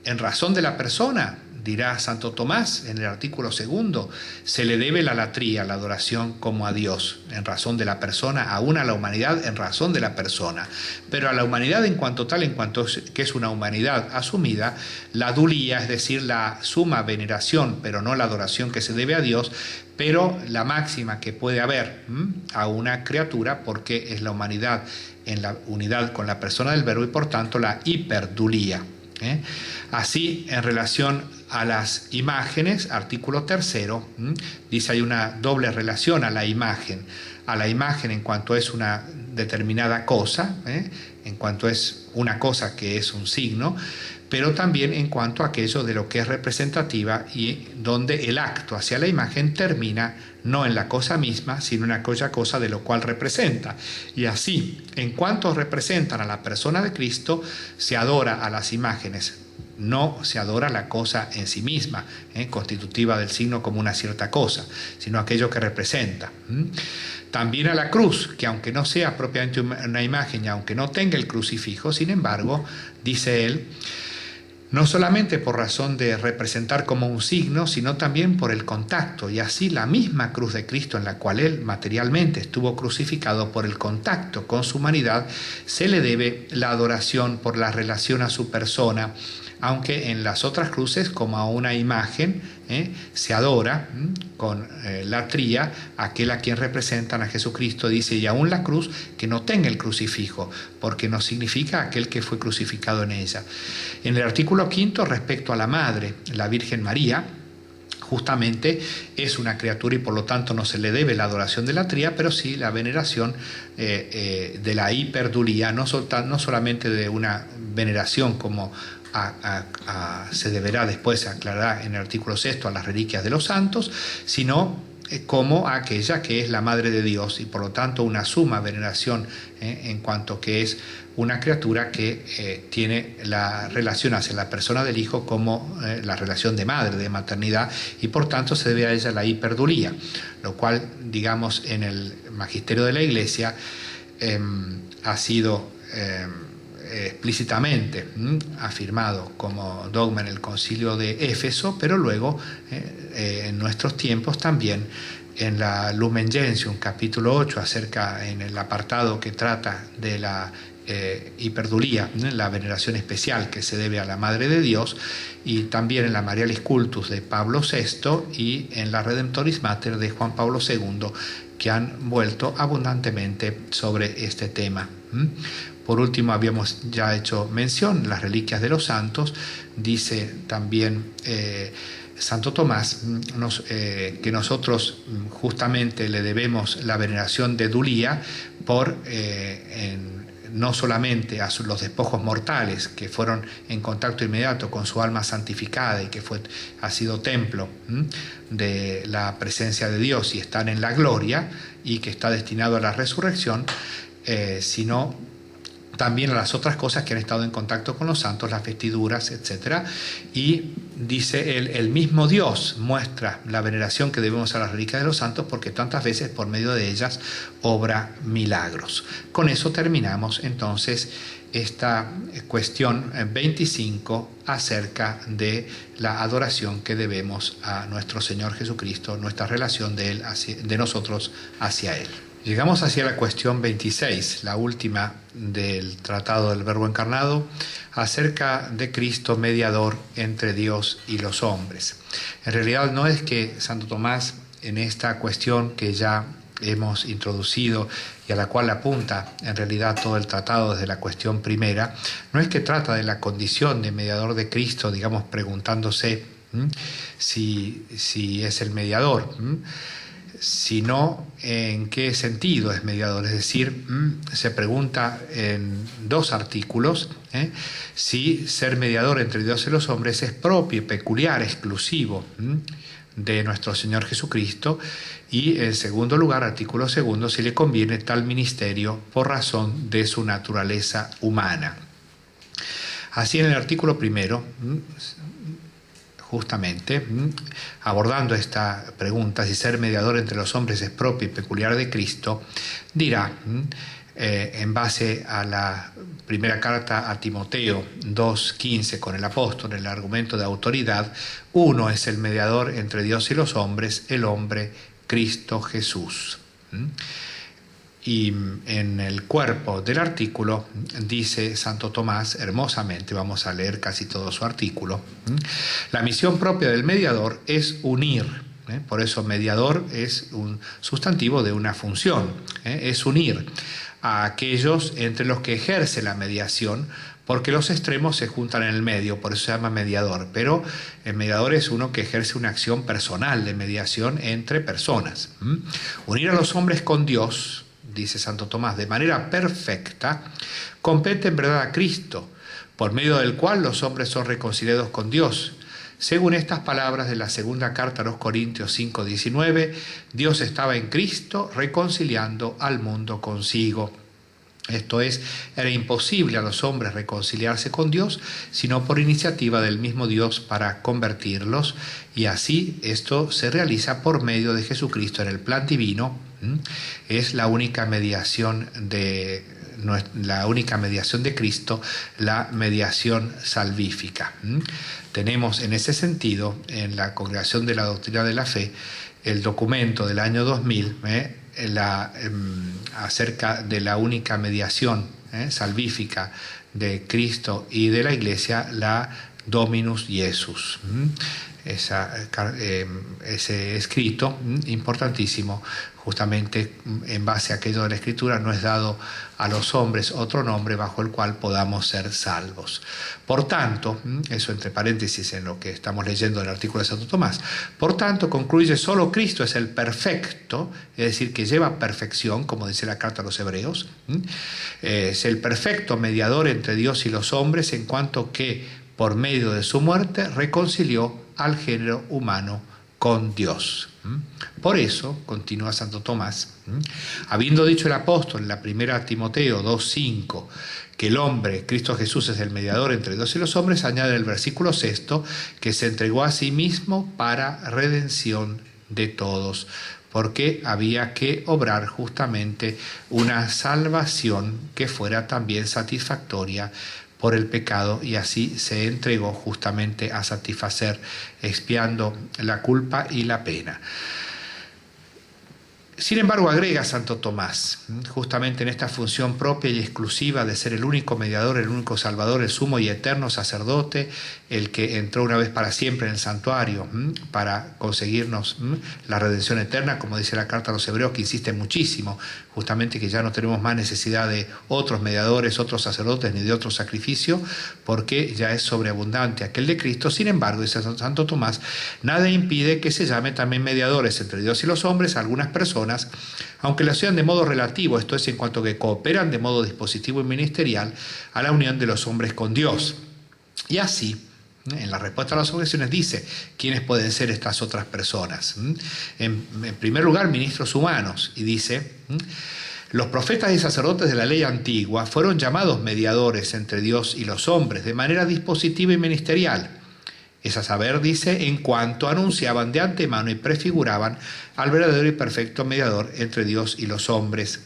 S1: en razón de la persona, dirá Santo Tomás en el artículo segundo, se le debe la latría, la adoración como a Dios, en razón de la persona, aún a la humanidad en razón de la persona. Pero a la humanidad en cuanto tal, en cuanto que es una humanidad asumida, la dulía, es decir, la suma veneración, pero no la adoración que se debe a Dios, pero la máxima que puede haber a una criatura, porque es la humanidad en la unidad con la persona del Verbo y por tanto la hiperdulía. Así, en relación a las imágenes, artículo tercero, dice hay una doble relación a la imagen en cuanto es una determinada cosa, en cuanto es una cosa que es un signo, pero también en cuanto a aquello de lo que es representativa y donde el acto hacia la imagen termina no en la cosa misma, sino en aquella cosa de lo cual representa. Y así, en cuanto representan a la persona de Cristo, se adora a las imágenes. No se adora la cosa en sí misma, constitutiva del signo como una cierta cosa, sino aquello que representa. También a la cruz, que aunque no sea propiamente una imagen y aunque no tenga el crucifijo, sin embargo, dice él, no solamente por razón de representar como un signo, sino también por el contacto, y así la misma cruz de Cristo en la cual él materialmente estuvo crucificado, por el contacto con su humanidad, se le debe la adoración por la relación a su persona, aunque en las otras cruces, como a una imagen, se adora con la tría aquel a quien representan a Jesucristo, dice, y aún la cruz que no tenga el crucifijo, porque no significa aquel que fue crucificado en ella. En el artículo quinto, respecto a la Madre, la Virgen María, justamente es una criatura y por lo tanto no se le debe la adoración de la tría, pero sí la veneración de la hiperdulía, no solamente de una veneración como se deberá después aclarar en el artículo sexto a las reliquias de los santos, sino como aquella que es la Madre de Dios y por lo tanto una suma veneración en cuanto que es una criatura que tiene la relación hacia la persona del Hijo como la relación de madre, de maternidad, y por tanto se debe a ella la hiperdulía, lo cual, digamos, en el magisterio de la Iglesia ha sido explícitamente afirmado como dogma en el Concilio de Éfeso, pero luego en nuestros tiempos también en la Lumen Gentium, capítulo 8, en el apartado que trata de la hiperdulía, la veneración especial que se debe a la Madre de Dios, y también en la Marialis Cultus de Pablo VI y en la Redemptoris Mater de Juan Pablo II, que han vuelto abundantemente sobre este tema. Por último, habíamos ya hecho mención, las reliquias de los santos, dice también Santo Tomás, que nosotros justamente le debemos la veneración de Dulía por no solamente a los despojos mortales que fueron en contacto inmediato con su alma santificada y que ha sido templo de la presencia de Dios y están en la gloria y que está destinado a la resurrección, sino también a las otras cosas que han estado en contacto con los santos, las vestiduras, etc. Y dice el mismo Dios muestra la veneración que debemos a las reliquias de los santos porque tantas veces por medio de ellas obra milagros. Con eso terminamos entonces esta cuestión 25 acerca de la adoración que debemos a nuestro Señor Jesucristo, nuestra relación de nosotros hacia Él. Llegamos hacia la cuestión 26, la última del Tratado del Verbo Encarnado, acerca de Cristo mediador entre Dios y los hombres. En realidad no es que Santo Tomás en esta cuestión que ya hemos introducido y a la cual apunta en realidad todo el tratado desde la cuestión primera, no es que trata de la condición de mediador de Cristo, digamos preguntándose si es el mediador, sino en qué sentido es mediador. Es decir, se pregunta en dos artículos si ser mediador entre Dios y los hombres es propio, peculiar, exclusivo de nuestro Señor Jesucristo, y en segundo lugar, artículo segundo, si le conviene tal ministerio por razón de su naturaleza humana. Así, en el artículo primero, justamente, abordando esta pregunta, si ser mediador entre los hombres es propio y peculiar de Cristo, dirá, en base a la primera carta a Timoteo 2:15 con el apóstol, el argumento de autoridad, uno es el mediador entre Dios y los hombres, el hombre Cristo Jesús. Y en el cuerpo del artículo dice Santo Tomás hermosamente, vamos a leer casi todo su artículo, la misión propia del mediador es unir, por eso mediador es un sustantivo de una función, es unir a aquellos entre los que ejerce la mediación, porque los extremos se juntan en el medio, por eso se llama mediador, pero el mediador es uno que ejerce una acción personal de mediación entre personas. Unir a los hombres con Dios, dice Santo Tomás, de manera perfecta, compete en verdad a Cristo, por medio del cual los hombres son reconciliados con Dios. Según estas palabras de la segunda carta a los Corintios 5:19, Dios estaba en Cristo reconciliando al mundo consigo. Esto es, era imposible a los hombres reconciliarse con Dios, sino por iniciativa del mismo Dios para convertirlos, y así esto se realiza por medio de Jesucristo en el plan divino. Es la única mediación de Cristo, la mediación salvífica. Tenemos en ese sentido, en la Congregación de la Doctrina de la Fe, el documento del año 2000, acerca de la única mediación salvífica de Cristo y de la Iglesia, la Dominus Iesus. Ese escrito importantísimo, justamente en base a aquello de la Escritura, no es dado a los hombres otro nombre bajo el cual podamos ser salvos. Por tanto, eso entre paréntesis en lo que estamos leyendo en el artículo de Santo Tomás, por tanto concluye, solo Cristo es el perfecto, es decir, que lleva perfección, como dice la carta a los Hebreos, es el perfecto mediador entre Dios y los hombres, en cuanto que por medio de su muerte reconcilió al género humano con Dios. Por eso, continúa Santo Tomás, habiendo dicho el apóstol en la primera Timoteo 2:5 que el hombre, Cristo Jesús, es el mediador entre Dios y los hombres, añade el versículo 6 que se entregó a sí mismo para redención de todos, porque había que obrar justamente una salvación que fuera también satisfactoria por el pecado, y así se entregó justamente a satisfacer, expiando la culpa y la pena. Sin embargo, agrega Santo Tomás, justamente en esta función propia y exclusiva de ser el único mediador, el único salvador, el sumo y eterno sacerdote, el que entró una vez para siempre en el santuario para conseguirnos la redención eterna, como dice la carta a los Hebreos, que insiste muchísimo, justamente que ya no tenemos más necesidad de otros mediadores, otros sacerdotes, ni de otro sacrificio, porque ya es sobreabundante aquel de Cristo. Sin embargo, dice Santo Tomás, nada impide que se llame también mediadores entre Dios y los hombres a algunas personas, aunque lo sean de modo relativo, esto es, en cuanto que cooperan de modo dispositivo y ministerial a la unión de los hombres con Dios. Y así, en la respuesta a las objeciones dice quiénes pueden ser estas otras personas. En primer lugar, ministros humanos, y dice: los profetas y sacerdotes de la ley antigua fueron llamados mediadores entre Dios y los hombres de manera dispositiva y ministerial. Es a saber, dice, en cuanto anunciaban de antemano y prefiguraban al verdadero y perfecto mediador entre Dios y los hombres.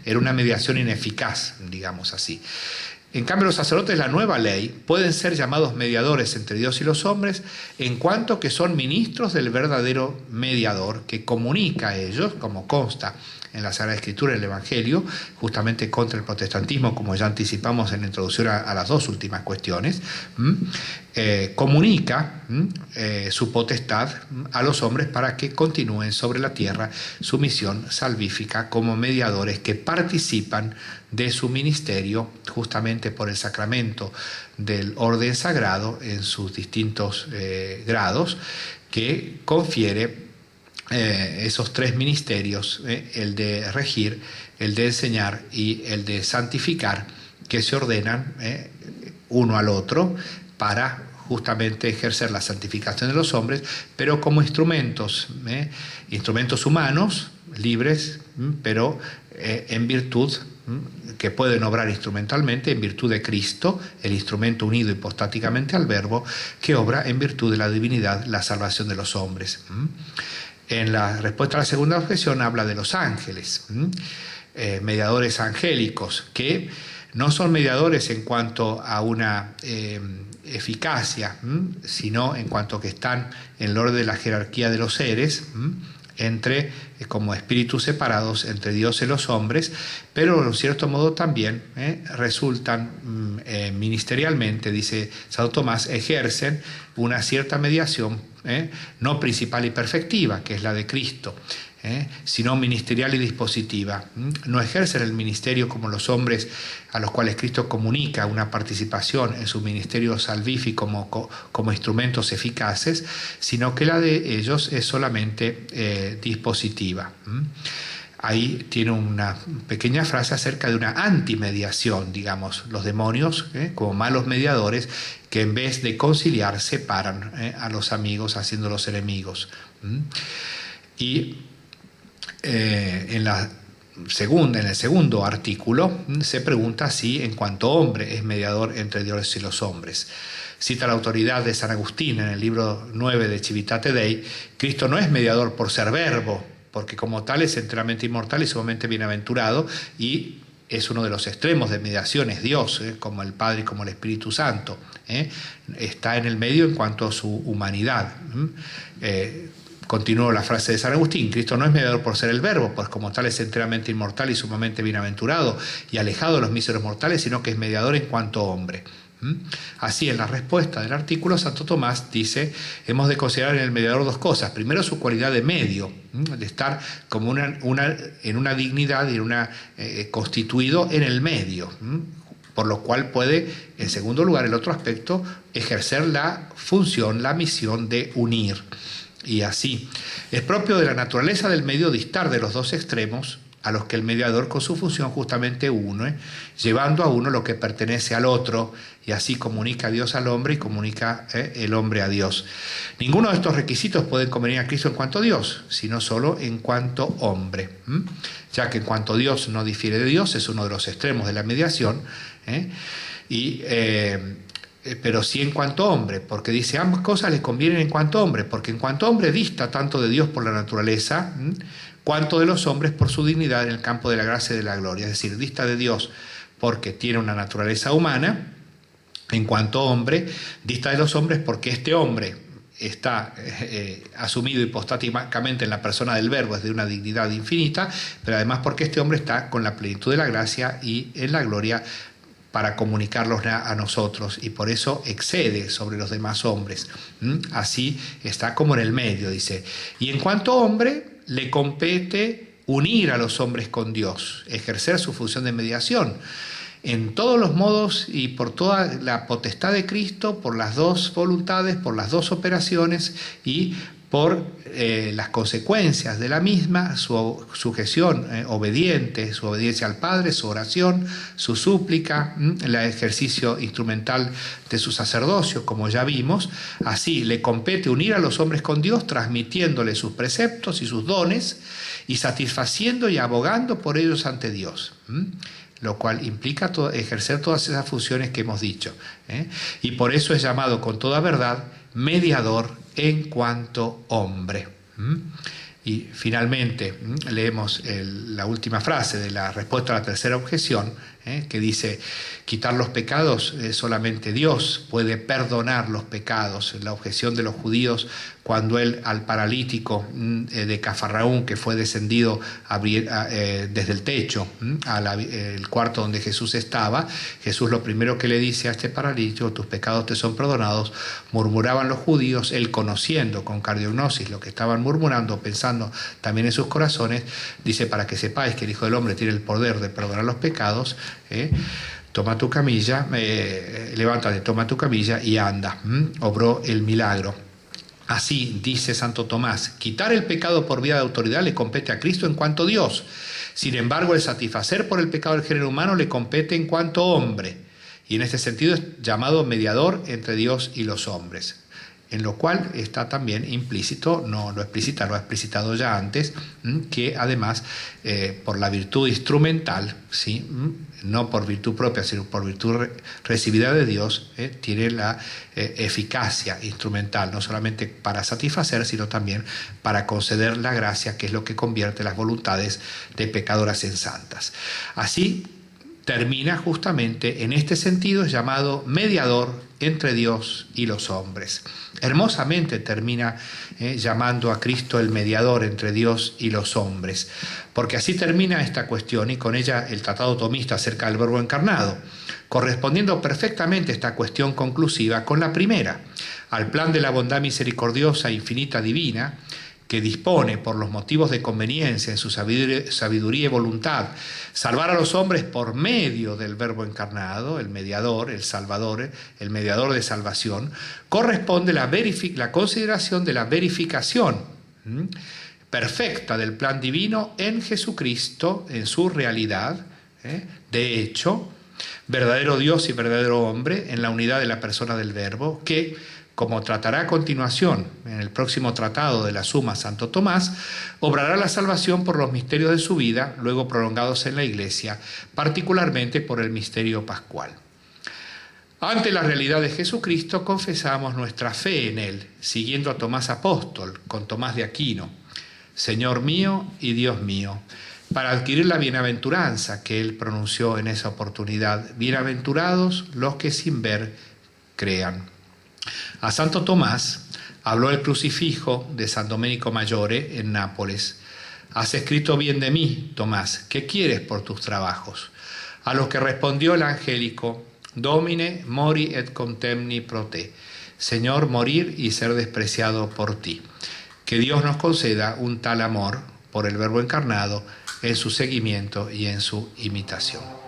S1: Era una mediación ineficaz, digamos así. En cambio, los sacerdotes de la nueva ley pueden ser llamados mediadores entre Dios y los hombres en cuanto que son ministros del verdadero mediador, que comunica a ellos, como consta en la Sagrada Escritura, en el Evangelio, justamente contra el protestantismo, como ya anticipamos en la introducción a las dos últimas cuestiones, comunica su potestad a los hombres para que continúen sobre la tierra su misión salvífica como mediadores que participan de su ministerio justamente por el sacramento del orden sagrado en sus distintos grados, que confiere esos tres ministerios, el de regir, el de enseñar y el de santificar, que se ordenan uno al otro para justamente ejercer la santificación de los hombres, pero como instrumentos humanos, libres, pero en virtud, que pueden obrar instrumentalmente en virtud de Cristo, el instrumento unido hipostáticamente al Verbo, que obra en virtud de la divinidad, la salvación de los hombres. En la respuesta a la segunda objeción habla de los ángeles, mediadores angélicos, que no son mediadores en cuanto a una eficacia, sino en cuanto que están en el orden de la jerarquía de los seres, como espíritus separados entre Dios y los hombres, pero en cierto modo también resultan ministerialmente, dice Santo Tomás, ejercen una cierta mediación, no principal y perfectiva, que es la de Cristo, sino ministerial y dispositiva. No ejercen el ministerio como los hombres a los cuales Cristo comunica una participación en su ministerio salvífico como instrumentos eficaces, sino que la de ellos es solamente dispositiva. Ahí tiene una pequeña frase acerca de una antimediación, digamos, los demonios como malos mediadores que en vez de conciliar separan a los amigos haciéndolos enemigos. Y en el segundo artículo se pregunta si en cuanto hombre es mediador entre Dios y los hombres. Cita la autoridad de San Agustín en el libro 9 de Civitate Dei: Cristo no es mediador por ser verbo, porque como tal es enteramente inmortal y sumamente bienaventurado, y es uno de los extremos de mediación, es Dios, como el Padre y como el Espíritu Santo. Está en el medio en cuanto a su humanidad. Continúo la frase de San Agustín: Cristo no es mediador por ser el Verbo, pues como tal es enteramente inmortal y sumamente bienaventurado y alejado de los míseros mortales, sino que es mediador en cuanto hombre. Así, en la respuesta del artículo, Santo Tomás dice: hemos de considerar en el mediador dos cosas. Primero, su cualidad de medio, de estar como en una dignidad y constituido en el medio, por lo cual puede, en segundo lugar, el otro aspecto, ejercer la función, la misión de unir. Y así, es propio de la naturaleza del medio distar de los dos extremos, a los que el mediador con su función justamente une, llevando a uno lo que pertenece al otro, y así comunica a Dios al hombre y comunica el hombre a Dios. Ninguno de estos requisitos puede convenir a Cristo en cuanto a Dios, sino solo en cuanto hombre, ya que en cuanto Dios no difiere de Dios, es uno de los extremos de la mediación, pero sí en cuanto hombre, porque dice ambas cosas le convienen en cuanto hombre, porque en cuanto hombre dista tanto de Dios por la naturaleza, cuanto de los hombres por su dignidad en el campo de la gracia y de la gloria. Es decir, dista de Dios porque tiene una naturaleza humana, en cuanto hombre, dista de los hombres porque este hombre está asumido hipostáticamente en la persona del Verbo, es de una dignidad infinita, pero además porque este hombre está con la plenitud de la gracia y en la gloria para comunicarlos a nosotros, y por eso excede sobre los demás hombres. Así está como en el medio, dice. Y en cuanto hombre, le compete unir a los hombres con Dios, ejercer su función de mediación en todos los modos y por toda la potestad de Cristo, por las dos voluntades, por las dos operaciones y por las consecuencias de la misma, su sujeción obediente, su obediencia al Padre, su oración, su súplica, el ejercicio instrumental de su sacerdocio, como ya vimos. Así le compete unir a los hombres con Dios, transmitiéndole sus preceptos y sus dones, y satisfaciendo y abogando por ellos ante Dios. Lo cual implica ejercer todas esas funciones que hemos dicho. Y por eso es llamado con toda verdad mediador en cuanto hombre. Y finalmente leemos la última frase de la respuesta a la tercera objeción, que dice: quitar los pecados, solamente Dios puede perdonar los pecados. La objeción de los judíos cuando él al paralítico de Cafarnaúm, que fue descendido desde el techo al cuarto donde Jesús estaba, Jesús lo primero que le dice a este paralítico: tus pecados te son perdonados. Murmuraban los judíos, él conociendo con cardiognosis lo que estaban murmurando, pensando también en sus corazones, dice: para que sepáis que el Hijo del Hombre tiene el poder de perdonar los pecados, toma tu camilla, levántate, toma tu camilla y anda. Obró el milagro. Así dice Santo Tomás: quitar el pecado por vía de autoridad le compete a Cristo en cuanto Dios. Sin embargo, el satisfacer por el pecado del género humano le compete en cuanto hombre. y en este sentido es llamado mediador entre Dios y los hombres, en lo cual está también implícito, no lo explicita, lo ha explicitado ya antes, que además por la virtud instrumental, ¿sí?, no por virtud propia, sino por virtud recibida de Dios, tiene la eficacia instrumental, no solamente para satisfacer, sino también para conceder la gracia, que es lo que convierte las voluntades de pecadoras en santas. Así termina justamente en este sentido, es llamado mediador entre Dios y los hombres. Hermosamente termina llamando a Cristo el mediador entre Dios y los hombres, porque así termina esta cuestión y con ella el tratado tomista acerca del Verbo encarnado, correspondiendo perfectamente esta cuestión conclusiva con la primera, al plan de la bondad misericordiosa, infinita, divina, que dispone por los motivos de conveniencia en su sabiduría y voluntad salvar a los hombres por medio del Verbo encarnado, el mediador, el salvador, el mediador de salvación, corresponde la consideración de la verificación perfecta del plan divino en Jesucristo, en su realidad, de hecho, verdadero Dios y verdadero hombre, en la unidad de la persona del Verbo, que, como tratará a continuación en el próximo tratado de la Suma Santo Tomás, obrará la salvación por los misterios de su vida, luego prolongados en la Iglesia, particularmente por el misterio pascual. Ante la realidad de Jesucristo confesamos nuestra fe en Él, siguiendo a Tomás apóstol, con Tomás de Aquino, Señor mío y Dios mío, para adquirir la bienaventuranza que Él pronunció en esa oportunidad. Bienaventurados los que sin ver crean. A Santo Tomás habló el crucifijo de San Domenico Maggiore en Nápoles. Has escrito bien de mí, Tomás, ¿qué quieres por tus trabajos? A lo que respondió el angélico, Domine mori et contemni pro te. Señor, morir y ser despreciado por ti. Que Dios nos conceda un tal amor por el Verbo encarnado en su seguimiento y en su imitación.